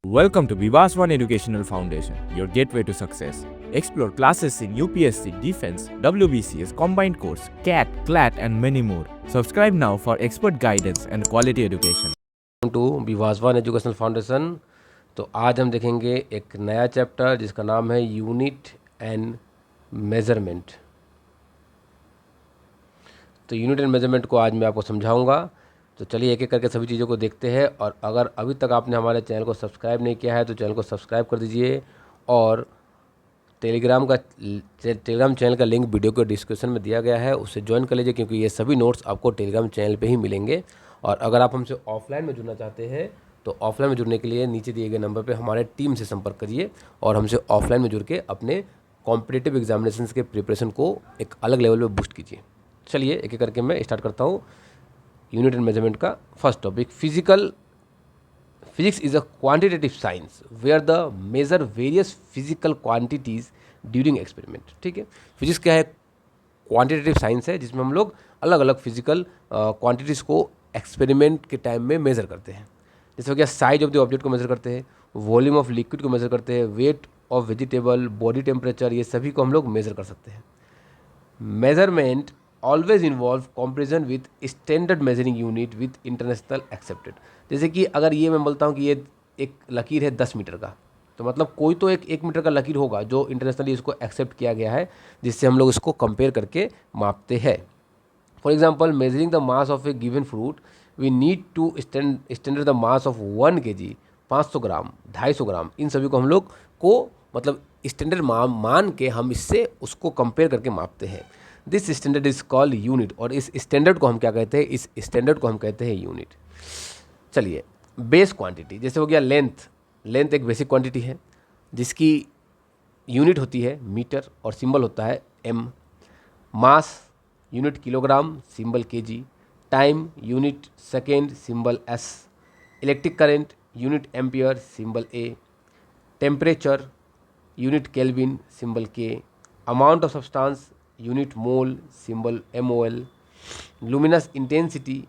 Welcome to Vivaswan Educational Foundation, your gateway to success. Explore classes in UPSC, Defense, WBCS, Combined Course, CAT, CLAT, and many more. Subscribe now for expert guidance and quality education. To Vivasvan educational foundation. तो आज हम देखेंगे एक नया chapter जिसका नाम है unit and measurement. तो यूनिट एंड मेज़रमेंट को आज मैं आपको समझाऊंगा। तो चलिए एक एक करके सभी चीज़ों को देखते हैं। और अगर अभी तक आपने हमारे चैनल को सब्सक्राइब नहीं किया है तो चैनल को सब्सक्राइब कर दीजिए। और टेलीग्राम चैनल का लिंक वीडियो के डिस्क्रिप्शन में दिया गया है, उससे ज्वाइन कर लीजिए क्योंकि ये सभी नोट्स आपको टेलीग्राम चैनल पे ही मिलेंगे। और अगर आप हमसे ऑफलाइन में जुड़ना चाहते हैं तो ऑफलाइन में जुड़ने के लिए नीचे दिए गए नंबर पे हमारे टीम से संपर्क करिए और हमसे ऑफलाइन में जुड़ के अपने कॉम्पिटिटिव एग्जामिनेशंस के प्रिपरेशन को एक अलग लेवल पे बूस्ट कीजिए। चलिए एक एक करके मैं स्टार्ट करता हूँ। यूनिट एंड मेजरमेंट का first topic Physics is a quantitative science where the measure various physical quantities during experiment। ठीक है, फिजिक्स क्या है? क्वांटिटेटिव साइंस है जिसमें हम लोग अलग अलग फिजिकल क्वांटिटीज़ को एक्सपेरिमेंट के टाइम में मेज़र करते हैं। जैसे हो गया साइज ऑफ द ऑब्जेक्ट को मेज़र करते हैं, वॉल्यूम ऑफ लिक्विड को मेज़र करते हैं, weight of vegetable, body temperature, ये सभी को हम लोग मेज़र कर सकते हैं। Measurement always involve comparison with standard measuring unit with international accepted. जैसे कि अगर ये मैं बोलता हूँ कि ये एक लकीर है 10 मीटर का, तो मतलब कोई तो एक मीटर का लकीर होगा जो इंटरनेशनली इसको एक्सेप्ट किया गया है, जिससे हम लोग इसको कंपेयर करके मापते हैं। For example, measuring the mass of a given fruit we need to standard the mass of 1 kg, 500 gram, 250 gram, इन सभी को हम लोग को मतलब स्टैंडर्ड मान के हम इससे उसको कंपेयर करके मापते हैं। This standard is called unit. और इस स्टैंडर्ड को हम क्या कहते हैं? इस स्टैंडर्ड को हम कहते हैं यूनिट। चलिए, बेस क्वांटिटी जैसे हो गया लेंथ एक बेसिक क्वांटिटी है जिसकी यूनिट होती है मीटर और सिंबल होता है M. Mass unit kilogram, symbol KG. Time unit second, symbol S. Electric current unit ampere, symbol A. Temperature unit kelvin, symbol K. Amount of substance unit mole, symbol MOL। Luminous intensity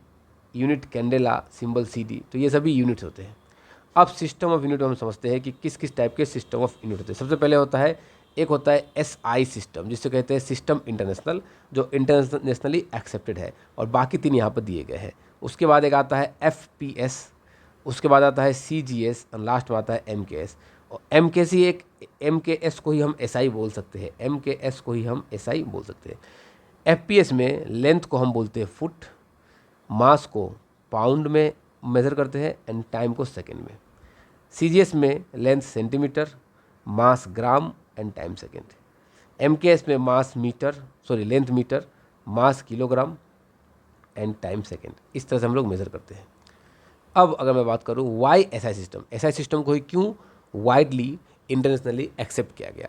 unit candela, symbol CD। तो ये सभी units होते हैं। अब system of unit हम समझते हैं कि किस किस टाइप के सिस्टम ऑफ यूनिट होते हैं। सबसे पहले होता है एक होता है SI सिस्टम, जिससे कहते हैं सिस्टम इंटरनेशनल, जो इंटरनेशनली एक्सेप्टेड है, और बाकी 3 यहाँ पर दिए गए हैं। उसके बाद एक आता है FPS, उसके बाद आता है CGS और लास्ट में आता है MKS। और MKS को ही हम SI बोल सकते हैं, MKS को ही हम SI बोल सकते हैं। FPS में लेंथ को हम बोलते हैं फुट, मास को पाउंड में मेज़र करते हैं एंड टाइम को सेकेंड में। CGS में length centimetre, mass gram and time second. MKS में length metre, mass kilogram and time second. इस तरह से हम लोग मेज़र करते हैं। अब अगर मैं बात करूँ वाई SI सिस्टम को ही क्यों वाइडली इंटरनेशनली एक्सेप्ट किया गया?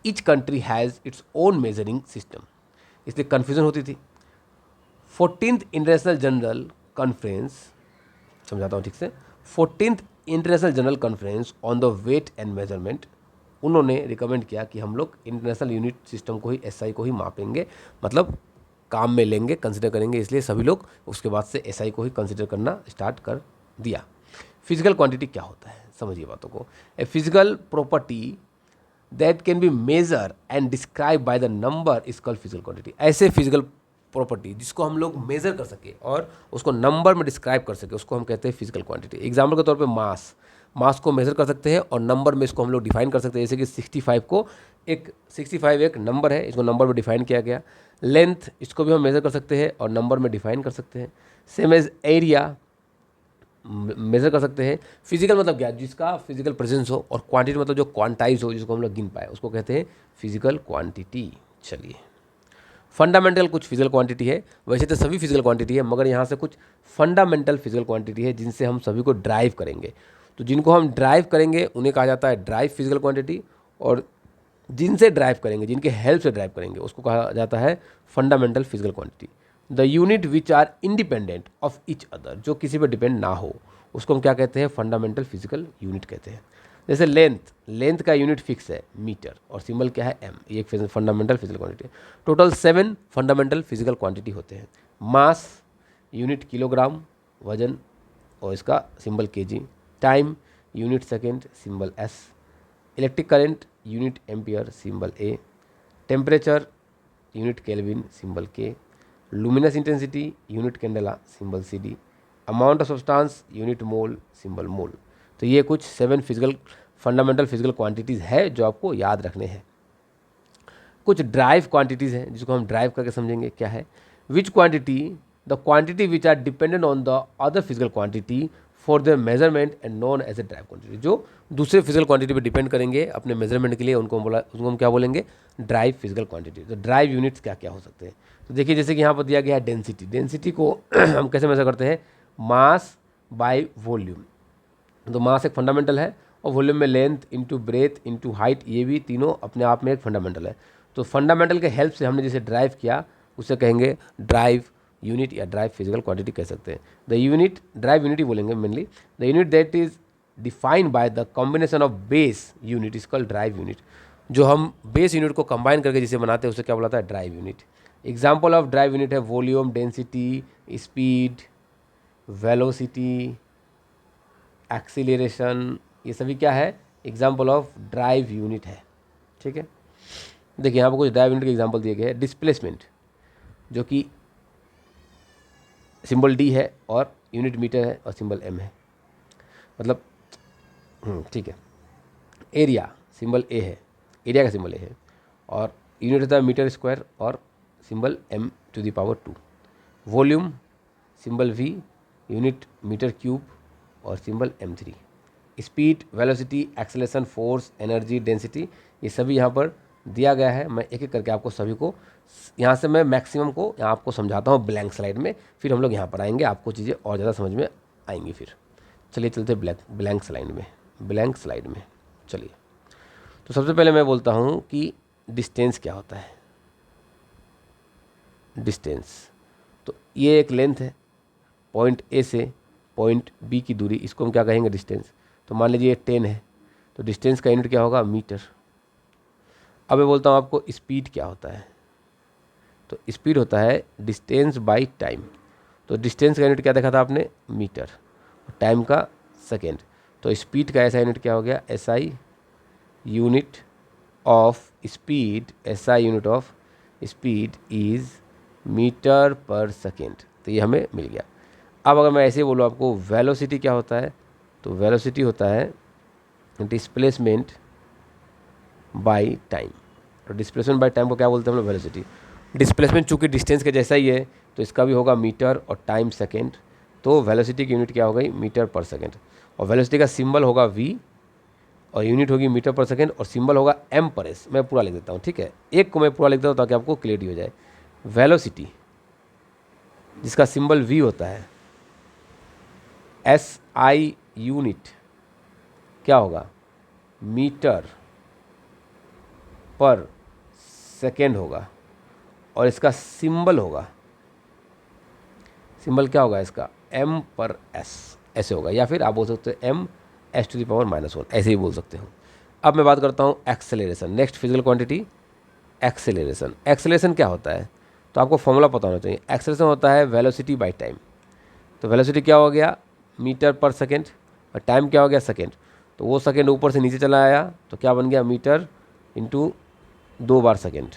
Each country has its own measuring system, इसलिए कन्फ्यूज़न होती थी। 14th इंटरनेशनल जनरल कॉन्फ्रेंस, समझाता हूँ ठीक से। 14th international general conference on the weight and measurement, उन्होंने रिकमेंड किया कि हम लोग इंटरनेशनल यूनिट सिस्टम को ही SI को ही मापेंगे, मतलब काम में लेंगे, कंसिडर करेंगे। इसलिए सभी लोग उसके बाद से SI को ही कंसिडर करना स्टार्ट कर दिया। फिजिकल क्वांटिटी क्या होता है, समझिए बातों को। A physical property that can be measure and describe by the number is called physical quantity. ऐसे फिजिकल प्रॉपर्टी जिसको हम लोग मेजर कर सके और उसको नंबर में डिस्क्राइब कर सके, उसको हम कहते हैं फिजिकल क्वांटिटी। एग्जाम्पल के तौर पे मास को मेजर कर सकते हैं और नंबर में इसको हम लोग डिफाइन कर सकते हैं। जैसे कि 65 एक नंबर है, इसको नंबर में डिफाइन किया गया। लेंथ, इसको भी हम मेजर कर सकते हैं और नंबर में डिफाइन कर सकते हैं। सेम एज एरिया मेजर कर सकते हैं। फिजिकल मतलब क्या? जिसका फिजिकल प्रेजेंस हो, और क्वांटिटी मतलब जो क्वांटाइज हो, जिसको हम लोग गिन पाए, उसको कहते हैं फिजिकल क्वांटिटी। चलिए, फंडामेंटल कुछ फिजिकल क्वांटिटी है, वैसे तो सभी फिजिकल क्वांटिटी है, मगर यहाँ से कुछ फंडामेंटल फिजिकल क्वांटिटी है जिनसे हम सभी को ड्राइव करेंगे। तो जिनको हम ड्राइव करेंगे उन्हें कहा जाता है ड्राइव फिजिकल क्वांटिटी, और जिनसे ड्राइव करेंगे, जिनके हेल्प से ड्राइव करेंगे, उसको कहा जाता है fundamental physical quantity. The unit which are independent of each other, जो किसी पर डिपेंड ना हो, उसको हम क्या कहते हैं? फंडामेंटल फिजिकल यूनिट कहते हैं। जैसे लेंथ का यूनिट फिक्स है मीटर और सिंबल क्या है M, ये एक फंडामेंटल फिजिकल क्वांटिटी है। टोटल 7 फंडामेंटल फिजिकल क्वांटिटी होते हैं। मास यूनिट किलोग्राम, वजन, और इसका symbol kg। Time unit second symbol S, electric current unit ampere symbol A, temperature unit kelvin symbol K, luminous intensity unit candela symbol C D, amount of substance unit mole symbol mole. तो ये कुछ 7 fundamental physical quantities है जो आपको याद रखने हैं। कुछ ड्राइव क्वांटिटीज़ हैं जिसको हम ड्राइव करके समझेंगे क्या है। Which quantity, the quantity which are dependent on the other physical quantity for the measurement and known as a derived quantity. जो दूसरे फिजिकल क्वांटिटी पे डिपेंड करेंगे अपने मेजरमेंट के लिए, उसको हम क्या बोलेंगे, ड्राइव फिजिकल क्वांटिटी। तो ड्राइव यूनिट्स क्या क्या हो सकते हैं, तो देखिए जैसे कि यहाँ पर दिया गया है डेंसिटी। डेंसिटी को हम कैसे मेजर करते हैं, मास बाय वॉल्यूम। तो मास एक फंडामेंटल है और वॉल्यूम में length into breadth into height, ये भी तीनों अपने आप में एक फंडामेंटल है। तो फंडामेंटल के हेल्प से हमने जिसे ड्राइव किया उसे कहेंगे ड्राइव यूनिट या ड्राइव फिजिकल क्वांटिटी कह सकते हैं। द यूनिट, ड्राइव यूनिट ही बोलेंगे mainly, the unit that is defined by the combination of base unit is called drive unit. जो हम बेस यूनिट को कंबाइन करके जिसे बनाते हैं उसे क्या बुलाता है, derived unit. Example of derived unit है volume, density, speed, velocity, acceleration, ये सभी क्या है, एग्जाम्पल ऑफ ड्राइव यूनिट है। ठीक है, देखिए यहाँ पर कुछ ड्राइव यूनिट के एग्जाम्पल दिए गए हैं। डिस्प्लेसमेंट जो कि सिंबल डी है और यूनिट मीटर है और सिंबल एम है, मतलब ठीक है। एरिया सिंबल ए है, एरिया का सिंबल ए है और यूनिट होता है मीटर स्क्वायर और symbol M to the power 2। Volume symbol V, unit metre cube और symbol m3। Speed, velocity, acceleration, force, energy, density, ये सभी यहाँ पर दिया गया है। मैं एक एक करके आपको सभी को यहाँ से मैं मैक्सिमम को यहाँ आपको समझाता हूँ ब्लैंक स्लाइड में, फिर हम लोग यहाँ पर आएंगे, आपको चीज़ें और ज़्यादा समझ में आएंगी। फिर चलिए चलते ब्लैंक स्लाइड में चलिए। तो सबसे पहले मैं बोलता हूँ कि डिस्टेंस क्या होता है। डिस्टेंस तो ये एक लेंथ है, पॉइंट ए से पॉइंट बी की दूरी, इसको हम क्या कहेंगे, डिस्टेंस। तो मान लीजिए 10 है तो डिस्टेंस का यूनिट क्या होगा, मीटर। अब मैं बोलता हूँ आपको स्पीड क्या होता है। तो स्पीड होता है डिस्टेंस बाय टाइम। तो डिस्टेंस का यूनिट क्या देखा था आपने, मीटर, और टाइम का सेकेंड। तो स्पीड का ऐसा यूनिट क्या हो गया, SI unit of speed, SI unit of speed is metre पर सेकेंड। तो ये हमें मिल गया। अब अगर मैं ऐसे बोलूँ आपको वेलोसिटी क्या होता है, तो वेलोसिटी होता है डिस्प्लेसमेंट बाय टाइम। और डिस्प्लेसमेंट बाय टाइम को क्या बोलते हैं हम लोग, वेलोसिटी। डिस्प्लेसमेंट चूँकि डिस्टेंस के जैसा ही है तो इसका भी होगा मीटर और टाइम सेकेंड। तो वेलोसिटी की यूनिट क्या हो गई, मीटर पर सेकेंड। और वेलोसिटी का सिंबल होगा V और यूनिट होगी मीटर पर सेकेंड और सिंबल होगा M पर S। मैं पूरा लिख देता हूँ, ठीक है, एक को मैं पूरा लिख देता हूँ ताकि आपको क्लियरिटी हो जाए। वेलोसिटी जिसका सिंबल V होता है, SI यूनिट क्या होगा, मीटर पर सेकेंड होगा और इसका सिंबल होगा, सिंबल क्या होगा इसका, M पर S ऐसे होगा, या फिर आप बोल सकते हो MS टू द पावर -1, ऐसे ही बोल सकते हो। अब मैं बात करता हूँ acceleration, next physical quantity acceleration. Acceleration क्या होता है, तो आपको फॉर्मूला पता होना चाहिए। एक्सेलरेशन होता है वेलोसिटी बाय टाइम। तो वेलोसिटी क्या हो गया, मीटर पर सेकेंड, और टाइम क्या हो गया, सेकेंड। तो वो सेकेंड ऊपर से नीचे चला आया तो क्या बन गया, मीटर इंटू 2 बार सेकेंड।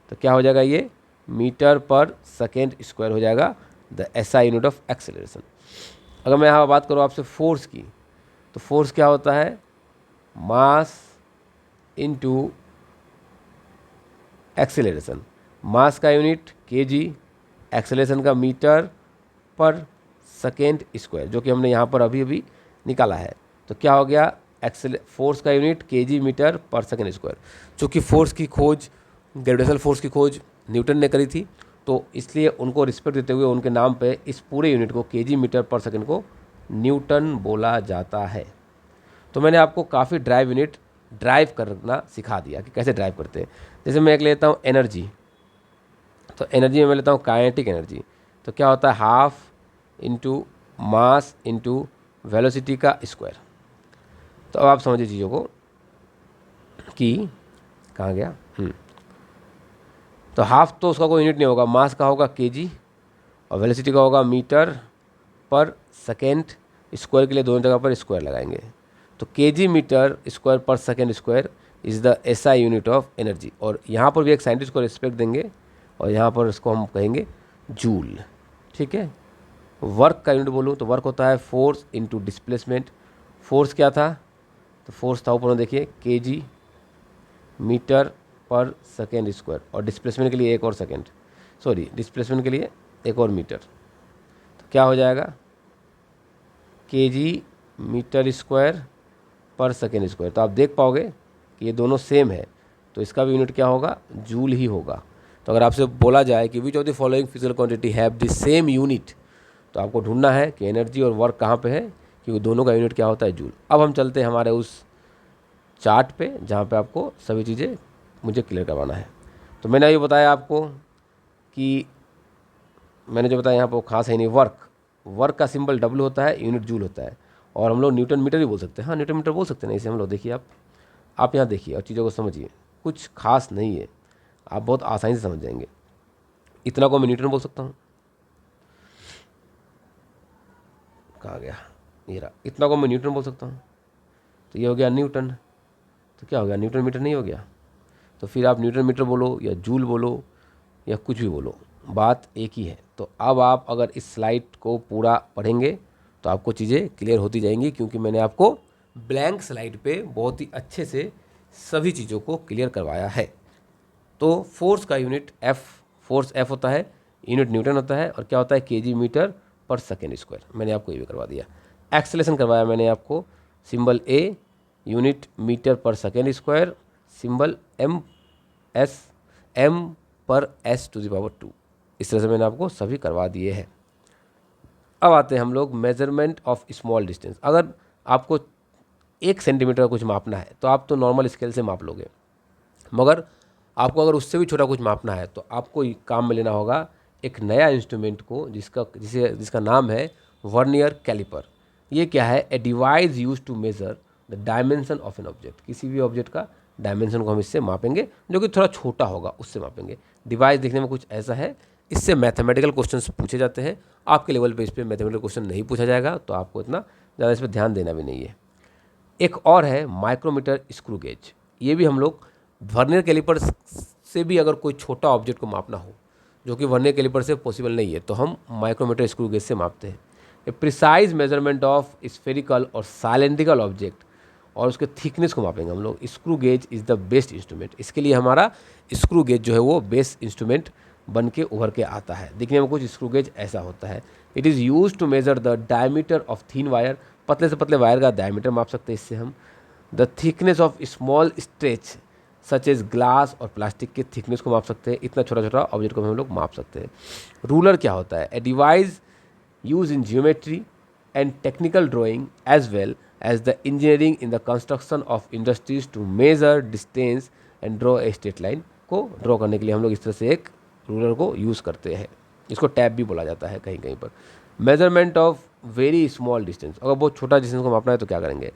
तो क्या हो जाएगा, ये मीटर पर सेकेंड स्क्वायर हो जाएगा, the SI unit of acceleration. अगर मैं यहाँ बात करूँ आपसे फोर्स की, तो फोर्स क्या होता है, मास इंटू एक्सेलरेशन। मास का यूनिट kg, एक्सेलरेशन का मीटर पर सेकेंड स्क्वायर, जो कि हमने यहाँ पर अभी अभी निकाला है। तो क्या हो गया, फोर्स का यूनिट kg मीटर पर सेकेंड स्क्वायर। चूँकि फोर्स की खोज, ग्रेविटेशनल फोर्स की खोज न्यूटन ने करी थी, तो इसलिए उनको रिस्पेक्ट देते हुए उनके नाम पे इस पूरे यूनिट को kg मीटर पर सेकेंड को न्यूटन बोला जाता है। तो मैंने आपको काफ़ी ड्राइव यूनिट ड्राइव करना सिखा दिया कि कैसे ड्राइव करते हैं। जैसे मैं एक लेता हूँ एनर्जी, तो एनर्जी में मैं लेता हूँ काइनेटिक एनर्जी। तो क्या होता है, half into mass into velocity का स्क्वायर। तो अब आप समझिए चीज़ों को कि कहाँ गया। तो हाफ तो उसका कोई यूनिट नहीं होगा, मास का होगा kg और वेलोसिटी का होगा मीटर पर सेकेंड स्क्वायर। के लिए दोनों जगह पर स्क्वायर लगाएंगे। तो केजी मीटर स्क्वायर पर second square is the SI unit of energy. और यहाँ पर भी एक साइंटिस्ट को रिस्पेक्ट देंगे और यहाँ पर इसको हम कहेंगे जूल। ठीक है, वर्क का यूनिट बोलूँ तो वर्क होता है फोर्स इनटू डिस्प्लेसमेंट। फोर्स क्या था, तो फोर्स था ऊपर देखिए केजी मीटर पर सेकेंड स्क्वायर, और डिस्प्लेसमेंट के लिए एक और सेकेंड, सॉरी डिस्प्लेसमेंट के लिए एक और मीटर, तो क्या हो जाएगा केजी मीटर स्क्वायर पर सेकेंड स्क्वायर। तो आप देख पाओगे कि ये दोनों सेम है, तो इसका भी यूनिट क्या होगा, जूल ही होगा। तो अगर आपसे बोला जाए कि which of the following physical quantity have the same unit, तो आपको ढूंढना है कि एनर्जी और वर्क कहाँ पे है, क्योंकि दोनों का यूनिट क्या होता है, जूल। अब हम चलते हैं हमारे उस चार्ट पे जहाँ पे आपको सभी चीज़ें मुझे क्लियर करवाना है। तो मैंने ये बताया आपको कि मैंने जो बताया यहाँ पर वो खास है नहीं, वर्क का सिंबल डब्ल होता है, यूनिट जूल होता है, और हम लोग न्यूटन मीटर भी बोल सकते हैं। हाँ न्यूटन मीटर बोल सकते हैं ना इसे हम लोग। देखिए आप यहाँ देखिए और चीज़ों को समझिए, कुछ खास नहीं है, आप बहुत आसानी से समझ जाएंगे। इतना को मैं न्यूटन बोल सकता हूँ, कहाँ गया ये रहा, इतना को मैं न्यूटन बोल सकता हूँ, तो ये हो गया न्यूटन। तो क्या हो गया, न्यूटन मीटर नहीं हो गया। तो फिर आप न्यूटन मीटर बोलो या जूल बोलो या कुछ भी बोलो, बात एक ही है। तो अब आप अगर इस स्लाइड को पूरा पढ़ेंगे तो आपको चीज़ें क्लियर होती जाएंगी, क्योंकि मैंने आपको ब्लैंक स्लाइड पे बहुत ही अच्छे से सभी चीज़ों को क्लियर करवाया है। तो फोर्स का यूनिट एफ, फोर्स एफ होता है, यूनिट न्यूटन होता है, और क्या होता है केजी मीटर पर सेकेंड स्क्वायर। मैंने आपको ये भी करवा दिया। एक्सेलेरेशन करवाया मैंने आपको, सिंबल ए यूनिट मीटर पर सेकेंड स्क्वायर, सिंबल एम पर एस टू द पावर 2। इस तरह से मैंने आपको सभी करवा दिए हैं। अब आते हैं हम लोग मेजरमेंट ऑफ स्मॉल डिस्टेंस। अगर आपको 1 सेंटीमीटर का कुछ मापना है तो आप तो नॉर्मल स्केल से माप लोगे, मगर आपको अगर उससे भी छोटा कुछ मापना है तो आपको काम में लेना होगा एक नया इंस्ट्रूमेंट को, जिसका नाम है वर्नियर कैलिपर। ये क्या है, a device use to measure the dimension of an object. किसी भी ऑब्जेक्ट का डायमेंशन को हम इससे मापेंगे, जो कि थोड़ा छोटा होगा उससे मापेंगे। डिवाइस देखने में कुछ ऐसा है, इससे मैथमेटिकल क्वेश्चंस पूछे जाते हैं। आपके लेवल पे इस पर मैथमेटिकल क्वेश्चन नहीं पूछा जाएगा, तो आपको इतना ज़्यादा इस पर ध्यान देना भी नहीं है। एक और है माइक्रोमीटर स्क्रू गेज। ये भी हम लोग वर्नियर कैलिपर से भी अगर कोई छोटा ऑब्जेक्ट को मापना हो, जो कि वर्नियर कैलिपर से पॉसिबल नहीं है, तो हम माइक्रोमीटर स्क्रू गेज से मापते हैं। ए प्रिसाइज मेजरमेंट ऑफ स्फेरिकल और साइलेंड्रिकल ऑब्जेक्ट और उसके थिकनेस को मापेंगे हम लोग। Screw gauge is the best instrument. इसके लिए हमारा स्क्रू गेज जो है वो बेस्ट इंस्ट्रूमेंट बन के उभर के आता है। दिखने में कुछ स्क्रू गेज ऐसा होता है। It is use to measure the diameter of thin wire. पतले से पतले वायर का डायमीटर माप सकते हैं इससे हम। The thickness of small stretch such as glass और प्लास्टिक के थिकनेस को माप सकते हैं। इतना छोटा छोटा ऑब्जेक्ट को हम लोग माप सकते हैं। रूलर क्या होता है, a device use in geometry and technical drawing as well as the engineering in the construction of industries to measure distance and draw a straight line. को ड्रॉ करने के लिए हम लोग इस तरह से एक रूलर को यूज़ करते हैं। इसको टैब भी बोला जाता है कहीं कहीं पर। Measurement of very small distance, अगर बहुत छोटा डिस्टेंस को मापना है तो क्या करेंगे,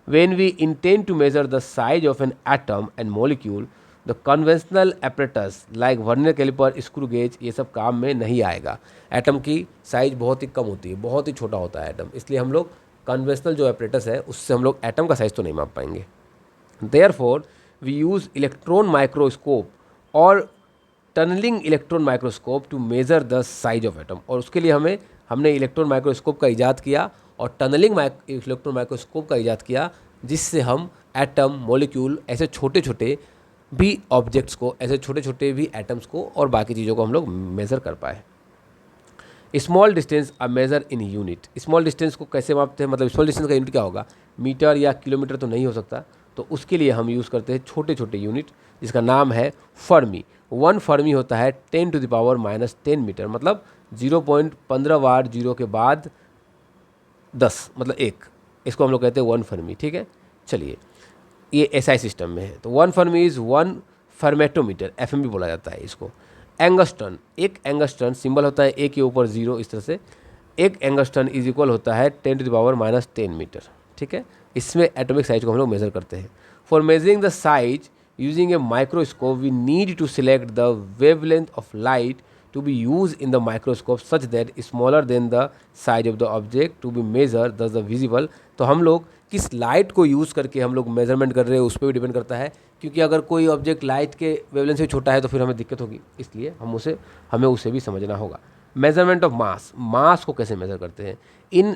when we intend to measure the size of an atom and molecule, the conventional apparatus like vernier caliper, screw gauge, ये सब काम में नहीं आएगा। एटम की साइज बहुत ही कम होती है, बहुत ही छोटा होता है एटम, इसलिए हम लोग कन्वेंशनल जो apparatus है उससे हम लोग एटम का साइज तो नहीं माप पाएंगे। Therefore, we use electron microscope और tunnelling electron microscope to measure the size of atom. और उसके लिए हमने इलेक्ट्रॉन माइक्रोस्कोप का इजाद किया और टनलिंग इलेक्ट्रॉन माइक्रोस्कोप का इजाद किया, जिससे हम एटम, मॉलिक्यूल, ऐसे छोटे छोटे भी ऑब्जेक्ट्स को, ऐसे छोटे छोटे भी एटम्स को और बाकी चीज़ों को हम लोग मेज़र कर पाए। Small distance a measure in unit. Small distance को कैसे मापते हैं, मतलब स्मॉल डिस्टेंस का यूनिट क्या होगा, मीटर या किलोमीटर तो नहीं हो सकता, तो उसके लिए हम यूज़ करते हैं छोटे छोटे यूनिट, जिसका नाम है फर्मी। 1 फर्मी होता है 10 टू द पावर -10 मीटर, मतलब 0.15 बार 0 के बाद 10 मतलब 1, इसको हम लोग कहते हैं 1 फर्मी। ठीक है, चलिए ये एसआई सिस्टम में है। तो 1 फर्मी इज़ 1 फर्मेटोमीटर, एफएम भी बोला जाता है इसको। एंगस्टन, एक एंगस्टन सिंबल होता है ए के ऊपर 0, इस तरह से एक एंगस्टन इज इक्वल होता है 10 टू द पावर -10 मीटर। ठीक है, इसमें एटॉमिक साइज को हम लोग मेजर करते हैं। For measuring the size using a microscope we need to select the wavelength of light to be used in the microscope such that smaller than the size of the object to be measured thus the visible। तो हम लोग किस light को use करके हम लोग measurement कर रहे हैं उस पर भी डिपेंड करता है, क्योंकि अगर कोई ऑब्जेक्ट लाइट के वेवलेंथ से छोटा है तो फिर हमें दिक्कत होगी, इसलिए हमें उसे भी समझना होगा। मेजरमेंट ऑफ मास, मास को कैसे मेजर करते हैं। In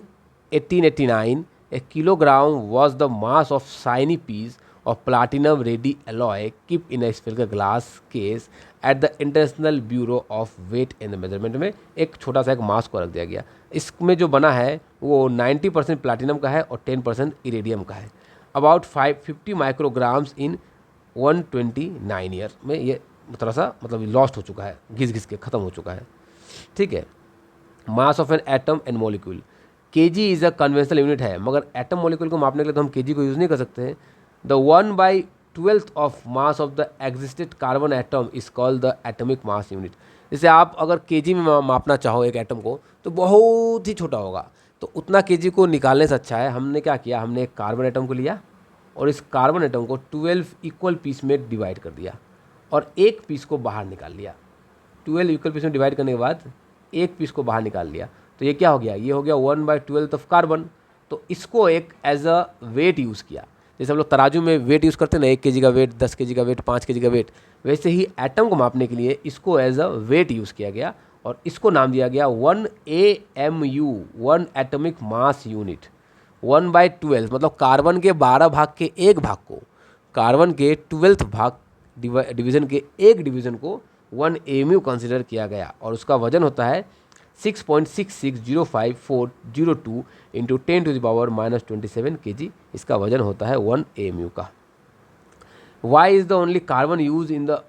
1889 a kilogram was the mass of shiny piece of platinum ready alloy kept in a spherical glass case at the International Bureau of Weight and Measurement में एक छोटा सा एक मास को रख दिया गया। इसमें जो बना है वो 90% प्लाटिनम का है और 10% इरेडियम का है। अबाउट 550 माइक्रोग्राम्स इन 129 ईयर में ये थोड़ा सा मतलब लॉस्ट हो चुका है, घिस घिस के ख़त्म हो चुका है, ठीक है। Mass of an atom and molecule, KG is a conventional unit है, मगर एटम मॉलिक्यूल को मापने के लिए तो हम केजी को यूज़ नहीं कर सकते हैं। The 1/12 of mass of the existed carbon atom is called the atomic mass unit। जैसे आप अगर केजी में मापना चाहो एक एटम को तो बहुत ही छोटा होगा, तो उतना केजी को निकालने से अच्छा है हमने क्या किया, हमने एक कार्बन एटम को लिया और इस कार्बन एटम को 12 इक्वल पीस में डिवाइड कर दिया और एक पीस को बाहर निकाल लिया। 12 इक्वल पीस में डिवाइड करने के बाद एक पीस को बाहर निकाल लिया, तो ये क्या हो गया, ये हो गया 1/12 ऑफ कार्बन। तो इसको एक एज अ वेट यूज़ किया, जैसे हम लोग तराजू में वेट यूज़ करते हैं ना, 1 केजी का वेट, 10 केजी का वेट, 5 केजी का वेट, वैसे ही एटम को मापने के लिए इसको एज अ वेट यूज़ किया गया और इसको नाम दिया गया 1 AMU, 1 एटॉमिक मास यूनिट। 1/12 मतलब कार्बन के 12 भाग के एक भाग को, कार्बन के 12th भाग डिवीज़न के एक डिवीज़न को 1 AMU कंसिडर किया गया और उसका वजन होता है 6.6605402 इंटू 10⁻⁻27 kg। इसका वजन होता है 1 AMU का। Why is the only carbon use in the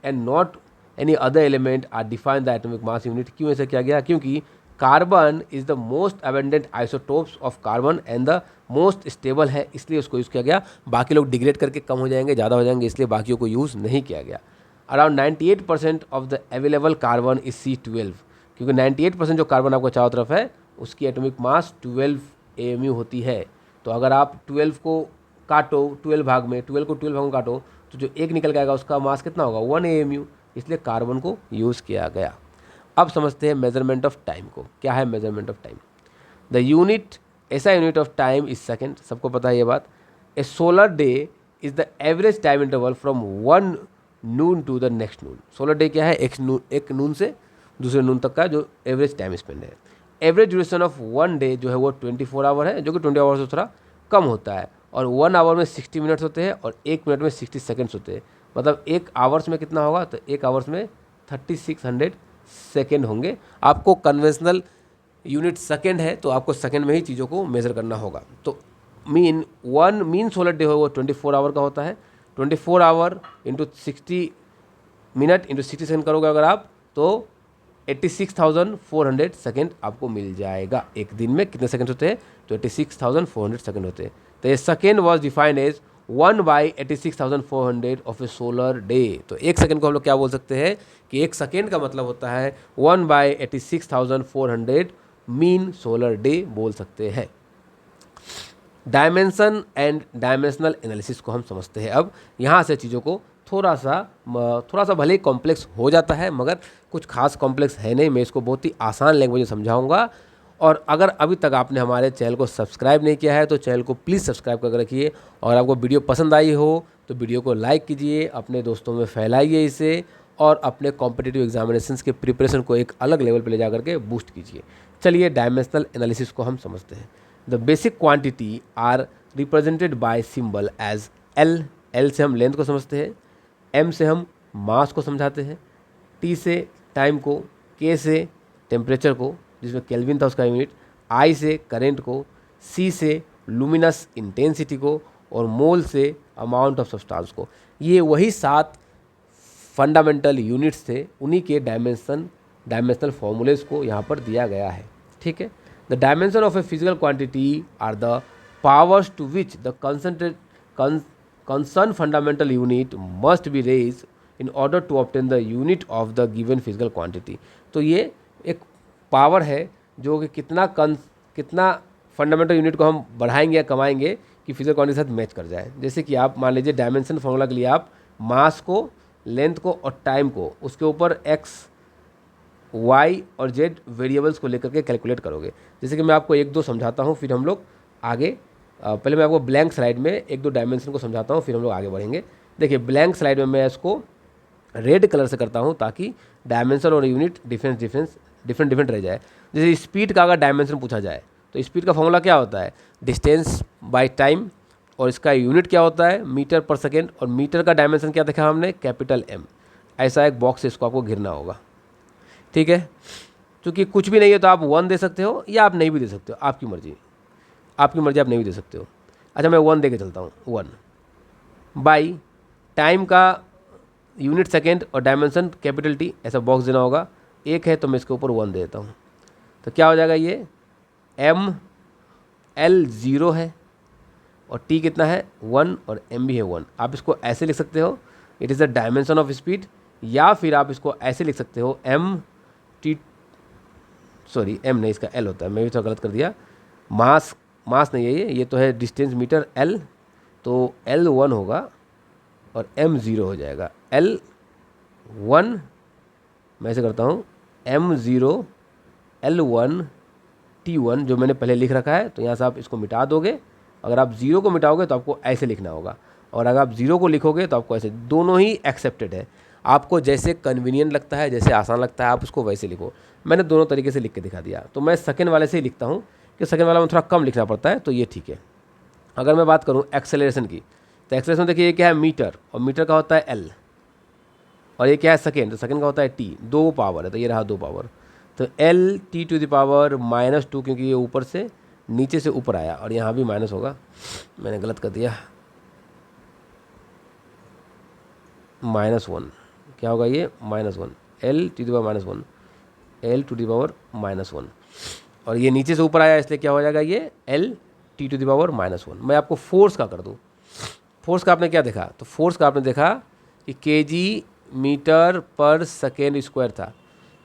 and not any other element are define the atomic mass unit. क्यों ऐसा किया गया, क्योंकि carbon is the most abundant isotopes of carbon and the most stable है, इसलिए उसको use किया गया। बाकी लोग डिग्रेड करके कम हो जाएंगे, ज़्यादा हो जाएंगे, इसलिए बाकियों को यूज़ नहीं किया गया। Around 98% of the available carbon is C12, क्योंकि 98% जो कार्बन आपको चारों तरफ है उसकी एटॉमिक मास 12 AMU होती है। तो अगर आप 12 को काटो 12 भाग में, 12 को 12 भाग में काटो तो जो एक निकल के आएगा उसका मास कितना होगा, 1 AMU, इसलिए कार्बन को यूज़ किया गया। अब समझते हैं मेजरमेंट ऑफ टाइम को। क्या है measurement of time. The unit, ऐसा unit of time is second, सबको पता है ये बात। A solar day is the average time interval from 1 noon to the next noon. Solar day क्या है, एक नून से दूसरे नून तक का जो एवरेज टाइम स्पेंड है। एवरेज ड्यूरेशन ऑफ 1 डे जो है वो 24 आवर है, जो कि 20 आवर से थोड़ा कम होता है, और 1 आवर में 60 मिनट्स होते हैं और 1 मिनट में 60 सेकेंड्स होते हैं। मतलब 1 आवर्स में कितना होगा, तो 1 आवर्स में 3600 सेकेंड होंगे। आपको कन्वेंशनल यूनिट सेकेंड है तो आपको सेकेंड में ही चीज़ों को मेज़र करना होगा। तो मीन सोलर डे हो वो 24 आवर का होता है। 24 our into 60 minute into 60 second करोगे अगर आप, तो 86,400 सेकेंड आपको मिल जाएगा। एक दिन में कितने सेकेंड होते हैं, तो 86,400 सेकेंड होते हैं। तो ये second was defined as 1/86,400 of a solar day. तो एक सेकेंड को हम लोग क्या बोल सकते हैं कि एक सेकेंड का मतलब होता है 1/86,400 मीन सोलर डे बोल सकते हैं। डायमेंशन एंड डायमेंशनल एनालिसिस को हम समझते हैं। अब यहाँ से चीज़ों को थोड़ा सा भले ही कॉम्प्लेक्स हो जाता है, मगर कुछ खास कॉम्प्लेक्स है नहीं। मैं इसको बहुत ही आसान लैंग्वेज में समझाऊंगा। और अगर अभी तक आपने हमारे चैनल को सब्सक्राइब नहीं किया है तो चैनल को प्लीज़ सब्सक्राइब करके रखिए, और आपको वीडियो पसंद आई हो तो वीडियो को लाइक कीजिए, अपने दोस्तों में फैलाइए इसे, और अपने कॉम्पिटिटिव एग्जामिनेशंस के प्रिपरेशन को एक अलग लेवल पर ले जा करके बूस्ट कीजिए। चलिए डायमेंशनल एनालिसिस को हम समझते हैं। The basic quantity are represented by symbol as L. L से हम लेंथ को समझते हैं, एम से हम मास को समझाते हैं, टी से टाइम को, के से टेम्परेचर को जिसमें केल्विन था उसका यूनिट, आई से करंट को, सी से लुमिनस इंटेंसिटी को, और मोल से अमाउंट ऑफ सब्सटेंस को। ये वही 7 फंडामेंटल यूनिट्स थे, उन्हीं के डायमेंशनल फॉर्मूलेज को यहाँ पर दिया गया है। ठीक है। The dimension of a physical quantity are the powers to which the concerned fundamental unit must be raised in order to obtain the unit of the given physical quantity। तो ये एक पावर है जो कि कितना फंडामेंटल यूनिट को हम बढ़ाएंगे या कमाएंगे कि फिजिकल क्वांटिटी के साथ मैच कर जाए। जैसे कि आप मान लीजिए डायमेंशन फॉर्मूला के लिए आप मास को, लेंथ को और टाइम को उसके ऊपर एक्स वाई और जेड वेरिएबल्स को लेकर के कैलकुलेट करोगे। जैसे कि मैं आपको एक दो समझाता हूँ, फिर हम लोग आगे पहले मैं आपको ब्लैंक स्लाइड में एक दो डायमेंशन को समझाता हूँ, फिर हम लोग आगे बढ़ेंगे। देखिए ब्लैंक स्लाइड में मैं इसको रेड कलर से करता हूँ ताकि डायमेंशन और यूनिट डिफरेंट रह जाए। जैसे स्पीड का अगर डायमेंशन पूछा जाए तो स्पीड का फॉर्मूला क्या होता है, डिस्टेंस बाय टाइम, और इसका यूनिट क्या होता है, मीटर पर सेकेंड, और मीटर का डायमेंशन क्या देखा हमने, कैपिटल एम। ऐसा एक बॉक्स है, इसको आपको घिरना होगा, ठीक है। क्योंकि कुछ भी नहीं है तो आप 1 दे सकते हो या आप नहीं भी दे सकते हो, आपकी मर्जी, आप नहीं भी दे सकते हो। अच्छा मैं 1 दे के चलता हूँ, 1 बाई टाइम का यूनिट सेकेंड और डायमेंशन कैपिटल टी, ऐसा बॉक्स देना होगा। एक है तो मैं इसके ऊपर 1 दे देता हूँ, तो क्या हो जाएगा, ये एम एल 0 है और टी कितना है 1 और एम भी है 1। आप इसको ऐसे लिख सकते हो, it is the dimension of speed, या फिर आप इसको ऐसे लिख सकते हो एम टी, सॉरी एम नहीं, इसका एल होता है, मैं भी तो गलत कर दिया। मास नहीं है ये तो है डिस्टेंस मीटर एल, तो एल 1 होगा और एम 0 हो जाएगा। एल 1 मैं ऐसे करता हूँ, एम 0 एल 1 टी 1 जो मैंने पहले लिख रखा है, तो यहाँ से आप इसको मिटा दोगे। अगर आप 0 को मिटाओगे तो आपको ऐसे लिखना होगा, और अगर आप 0 को लिखोगे तो आपको ऐसे, दोनों ही एक्सेप्टेड है। आपको जैसे कन्वीनियंट लगता है, जैसे आसान लगता है, आप उसको वैसे लिखो। मैंने दोनों तरीके से लिख के दिखा दिया। तो मैं सेकंड वाले से ही लिखता हूँ कि सेकंड वाला में थोड़ा कम लिखना पड़ता है, तो ये ठीक है। अगर मैं बात करूँ एक्सेलरेशन की, तो एक्सेलरेशन देखिए ये क्या है, मीटर, और मीटर का होता है एल, और ये क्या है सेकेंड, तो सेकेंड का होता है टी, 2 पावर है, तो ये रहा 2 पावर, तो L T to the power -2, क्योंकि ये ऊपर से नीचे से ऊपर आया, और यहाँ भी माइनस होगा, मैंने गलत कर दिया, -1, क्या होगा ये -1, L T to the power -1, L to the power -1, और ये नीचे से ऊपर आया इसलिए क्या हो जाएगा, ये L T to the power -1। मैं आपको फोर्स का कर दूँ, फोर्स का आपने क्या देखा, तो फोर्स का आपने देखा कि केजी मीटर पर सेकेंड स्क्वायर था,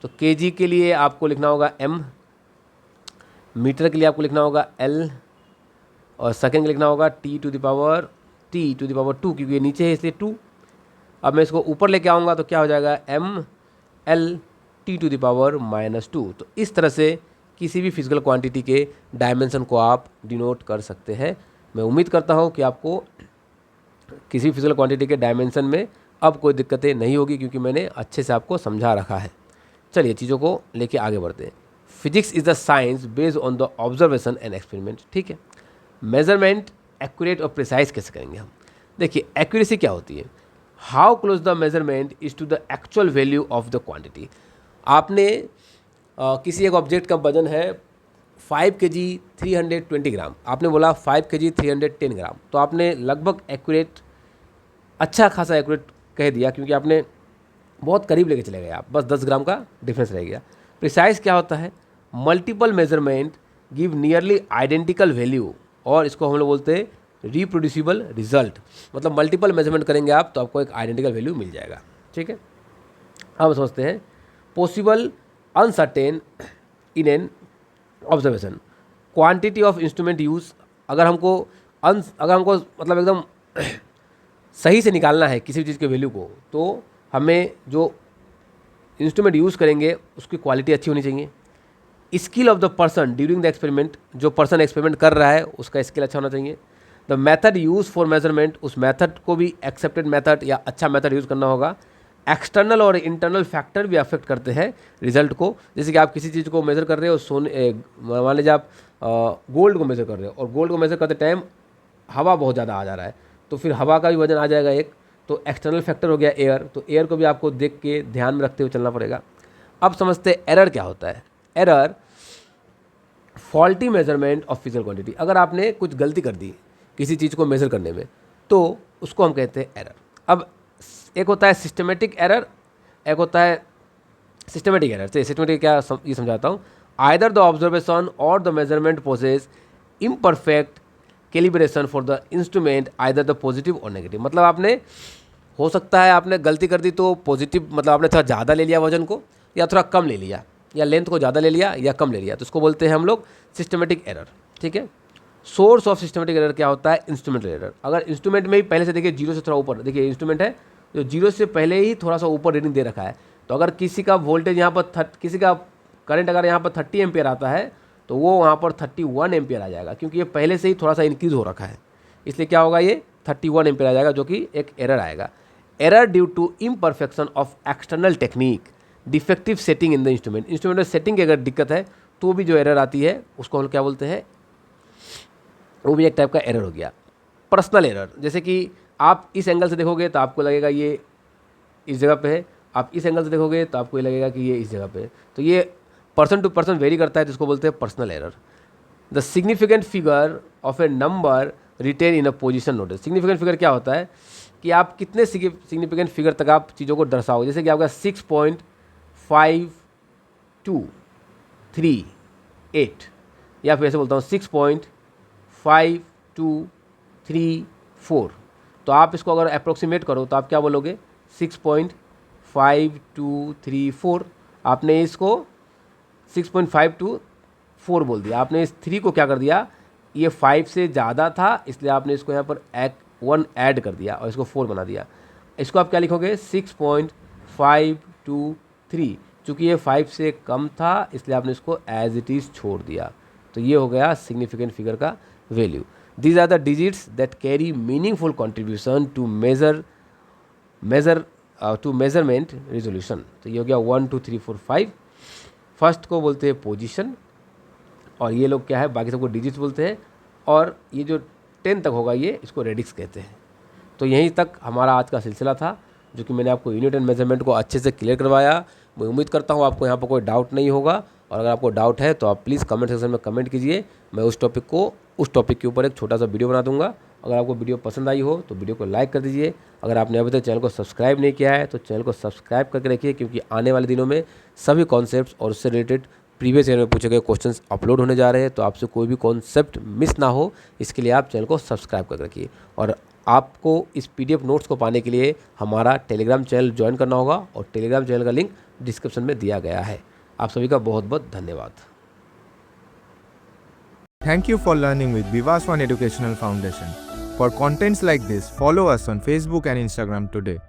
तो केजी के लिए आपको लिखना होगा m, मीटर के लिए आपको लिखना होगा l, और सेकेंड के लिखना होगा t टू द पावर 2, क्योंकि ये नीचे है इसलिए 2। अब मैं इसको ऊपर लेके आऊँगा तो क्या हो जाएगा, m l t to the power -2। तो इस तरह से किसी भी फिजिकल क्वांटिटी के डायमेंशन को आप डिनोट कर सकते हैं। मैं उम्मीद करता हूँ कि आपको किसी फिजिकल क्वांटिटी के डायमेंशन में अब कोई दिक्कतें नहीं होगी, क्योंकि मैंने अच्छे से आपको समझा रखा है। चलिए चीज़ों को लेके आगे बढ़ते हैं। Physics is the science based on the observation and experiment, ठीक है। मेजरमेंट एक्यूरेट और प्रिसाइज कैसे करेंगे हम, देखिए एक्यूरेसी क्या होती है, how close the measurement is to the actual value of the quantity. आपने किसी एक ऑब्जेक्ट का वजन है 5 kg 320 ग्राम, आपने बोला 5 kg 310 ग्राम, तो आपने लगभग एक्यूरेट, अच्छा खासा एक्यूरेट कह दिया, क्योंकि आपने बहुत करीब लेके चले गए आप, बस 10 ग्राम का डिफरेंस रह गया। प्रिसाइज क्या होता है, multiple measurement give nearly identical value, और इसको हम लोग बोलते हैं रिप्रोड्यूसिबल रिजल्ट। मतलब मल्टीपल मेजरमेंट करेंगे आप तो आपको एक आइडेंटिकल वैल्यू मिल जाएगा, ठीक है। अब समझते हैं possible uncertain in an observation, quantity of instrument use. अगर हमको मतलब एकदम सही से निकालना है किसी चीज़ के वैल्यू को, तो हमें जो इंस्ट्रूमेंट यूज़ करेंगे उसकी क्वालिटी अच्छी होनी चाहिए। Skill of the person during the experiment, जो पर्सन एक्सपेरिमेंट कर रहा है उसका स्किल अच्छा होना चाहिए। The method use for measurement, उस मेथड को भी एक्सेप्टेड मेथड या अच्छा मेथड यूज़ करना होगा। एक्सटर्नल और इंटरनल फैक्टर भी अफेक्ट करते हैं रिजल्ट को। जैसे कि आप किसी चीज़ को मेज़र कर रहे हो, सोने मान लीजिए आप गोल्ड को मेज़र कर रहे हो, और गोल्ड को मेज़र करते टाइम हवा बहुत ज़्यादा आ जा रहा है, तो फिर हवा का भी वजन आ जाएगा एक, तो एक्सटर्नल फैक्टर हो गया एयर, तो एयर को भी आपको देख के ध्यान में रखते हुए चलना पड़ेगा। अब समझते हैं एरर क्या होता है। Error faulty measurement of physical quantity, अगर आपने कुछ गलती कर दी किसी चीज़ को मेज़र करने में, तो उसको हम कहते हैं एरर। अब एक होता है सिस्टमेटिक एरर, एक होता है सिस्टमेटिक एरर। से सिस्टमेटिक क्या ये समझाता हूँ, आइदर द ऑब्जर्वेशन और the measurement posses imperfect calibration for the instrument, either the positive और नेगेटिव। मतलब आपने, हो सकता है आपने गलती कर दी तो पॉजिटिव, मतलब आपने थोड़ा ज़्यादा ले लिया वजन को, या थोड़ा कम ले लिया, या लेंथ को ज़्यादा ले लिया या कम ले लिया, तो उसको बोलते हैं हम लोग सिस्टमेटिक एरर, ठीक है। सोर्स ऑफ सिस्टमेटिक एरर क्या होता है, इंस्ट्रूमेंट एरर। अगर इंस्ट्रूमेंट में ही पहले से देखिए जीरो से थोड़ा ऊपर, देखिए इंस्ट्रूमेंट है जो जीरो से पहले ही थोड़ा सा ऊपर रीडिंग दे रखा है, तो अगर किसी का वोल्टेज यहाँ पर किसी का करंट अगर यहाँ पर 30 एम्पियर आता है तो वो वहाँ पर 31 एम्पियर आ जाएगा, क्योंकि ये पहले से ही थोड़ा सा इंक्रीज़ हो रखा है, इसलिए क्या होगा, ये 31 एम्पियर आ जाएगा, जो कि एक एरर आएगा। Error due to imperfection of external technique, defective setting in the instrument में सेटिंग की अगर दिक्कत है तो भी जो एरर आती है उसको हम क्या बोलते हैं, वो भी एक टाइप का एरर हो गया। पर्सनल एरर, जैसे कि आप इस एंगल से देखोगे तो आपको लगेगा ये इस जगह पे है, आप इस एंगल से देखोगे तो आपको ये लगेगा कि ये इस जगह पे है, तो ये पर्सन टू पर्सन वेरी करता है, तो इसको बोलते हैं personal error. The significant figure of a number written in a position notice. Significant figure क्या होता है कि आप कितने सिग्निफिकेंट फिगर तक आप चीज़ों को दर्शाओगे, जैसे कि आपका 6.5238 या फिर ऐसे बोलता हूँ 6.5234, तो आप इसको अगर अप्रोक्सीमेट करो तो आप क्या बोलोगे 6.5234, आपने इसको 6.524 बोल दिया, आपने इस 3 को क्या कर दिया, ये 5 से ज़्यादा था इसलिए आपने इसको यहाँ पर 1 ऐड कर दिया और इसको 4 बना दिया। इसको आप क्या लिखोगे 6.523, चूँकि ये 5 से कम था इसलिए आपने इसको एज इट इज़ छोड़ दिया, तो ये हो गया सिग्निफिकेंट फिगर का value. These are the digits that carry meaningful contribution to measurement resolution. तो ये हो गया 1 2 3 4 5। फर्स्ट को बोलते हैं पोजीशन, और ये लोग क्या है, बाकी सबको डिजिट्स बोलते हैं, और ये जो 10 तक होगा ये इसको रेडिक्स कहते हैं। तो यहीं तक हमारा आज का सिलसिला था, जो कि मैंने आपको यूनिट एंड मेजरमेंट को अच्छे से क्लियर करवाया। मैं उम्मीद करता हूँ आपको यहाँ पर कोई डाउट नहीं होगा, और अगर आपको डाउट है तो आप प्लीज़ कमेंट सेक्शन में कमेंट कीजिए, मैं उस टॉपिक के ऊपर एक छोटा सा वीडियो बना दूंगा। अगर आपको वीडियो पसंद आई हो तो वीडियो को लाइक कर दीजिए। अगर आपने अभी तक चैनल को सब्सक्राइब नहीं किया है तो चैनल को सब्सक्राइब करके रखिए, क्योंकि आने वाले दिनों में सभी कॉन्सेप्ट्स और उससे रिलेटेड प्रीवियस ईयर में पूछे गए क्वेश्चंस अपलोड होने जा रहे हैं, तो आपसे कोई भी कॉन्सेप्ट मिस ना हो इसके लिए आप चैनल को सब्सक्राइब करके रखिए। और आपको इस PDF नोट्स को पाने के लिए हमारा टेलीग्राम चैनल ज्वाइन करना होगा, और टेलीग्राम चैनल का लिंक डिस्क्रिप्शन में दिया गया है। आप सभी का बहुत बहुत धन्यवाद। Thank you for learning with Vivas One Educational Foundation. For contents like this, follow us on Facebook and Instagram today.